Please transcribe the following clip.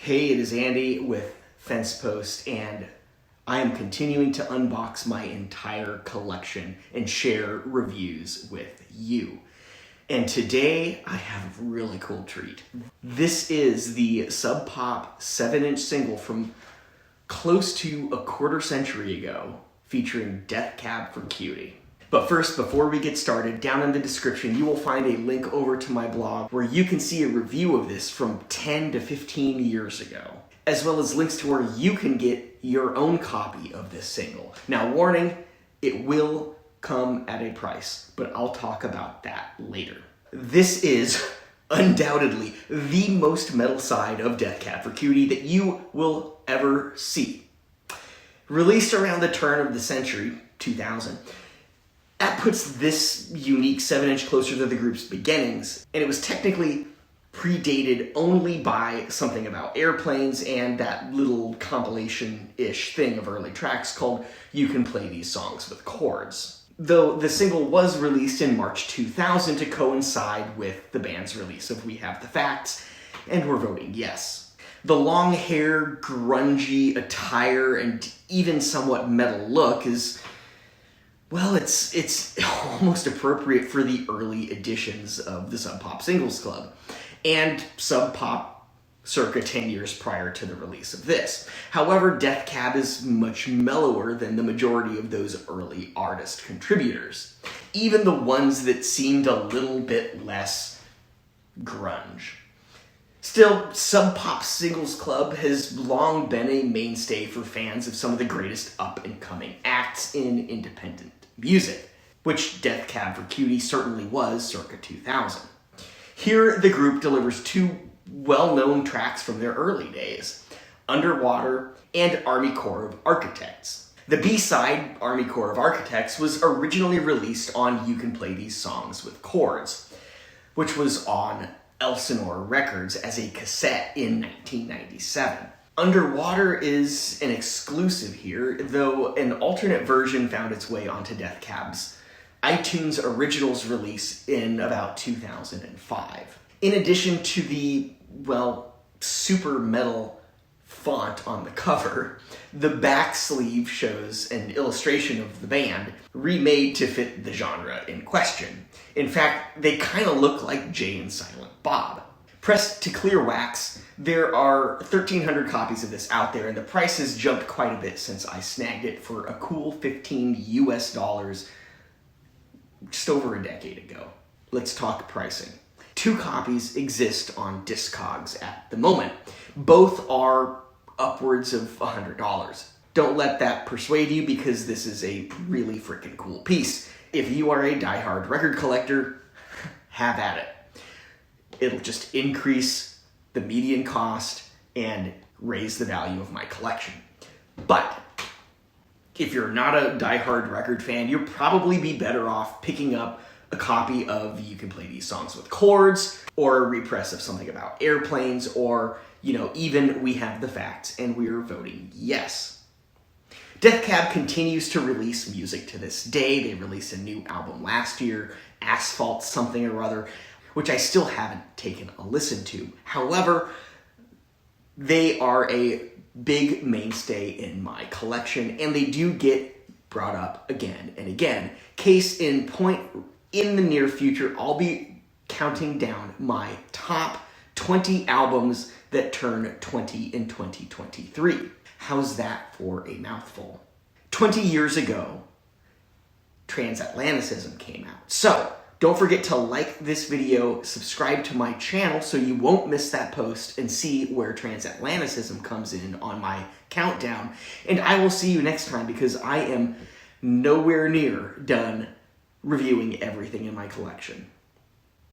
Hey, it is Andy with FensePost, and I am continuing to unbox my entire collection and share reviews with you. And today I have a really cool treat. This is the Sub Pop 7-inch single from close to a quarter century ago, featuring Death Cab for Cutie. But first, before we get started, down in the description you will find a link over to my blog where you can see a review of this from 10 to 15 years ago, as well as links to where you can get your own copy of this single. Now, warning, it will come at a price, but I'll talk about that later. This is undoubtedly the most metal side of Death Cab for Cutie that you will ever see. Released around the turn of the century, 2000, that puts this unique 7-inch closer to the group's beginnings, and it was technically predated only by Something About Airplanes and that little compilation-ish thing of early tracks called You Can Play These Songs with Chords. Though the single was released in March 2000 to coincide with the band's release of We Have the Facts, and we're voting yes. The long hair, grungy attire, and even somewhat metal look is, well, it's almost appropriate for the early editions of the Sub Pop Singles Club, and Sub Pop circa 10 years prior to the release of this. However, Death Cab is much mellower than the majority of those early artist contributors, even the ones that seemed a little bit less grunge. Still, Sub Pop Singles Club has long been a mainstay for fans of some of the greatest up-and-coming acts in independent music, which Death Cab for Cutie certainly was circa 2000. Here, the group delivers two well-known tracks from their early days, Underwater and Army Corps of Architects. The B-side, Army Corps of Architects, was originally released on You Can Play These Songs with Chords, which was on Elsinore Records as a cassette in 1997. Underwater is an exclusive here, though an alternate version found its way onto Death Cab's iTunes Originals release in about 2005. In addition to the, well, super metal font on the cover, the back sleeve shows an illustration of the band remade to fit the genre in question. In fact, they kind of look like Jay and Silent Bob. Pressed to clear wax, there are 1,300 copies of this out there, and the price has jumped quite a bit since I snagged it for a cool $15 US just over a decade ago. Let's talk pricing. 2 copies exist on Discogs at the moment. Both are upwards of $100. Don't let that persuade you, because this is a really freaking cool piece. If you are a diehard record collector, have at it. It'll just increase the median cost and raise the value of my collection. But if you're not a diehard record fan, you'll probably be better off picking up a copy of You Can Play These Songs with Chords, or a repress of Something About Airplanes, or, even We Have the Facts, and we're voting yes. Death Cab continues to release music to this day. They released a new album last year, Asphalt something or other, which I still haven't taken a listen to. However, they are a big mainstay in my collection, and they do get brought up again and again. Case in point, in the near future, I'll be counting down my top 20 albums that turn 20 in 2023. How's that for a mouthful? 20 years ago, Transatlanticism came out. So, don't forget to like this video, subscribe to my channel so you won't miss that post, and see where Transatlanticism comes in on my countdown. And I will see you next time, because I am nowhere near done reviewing everything in my collection.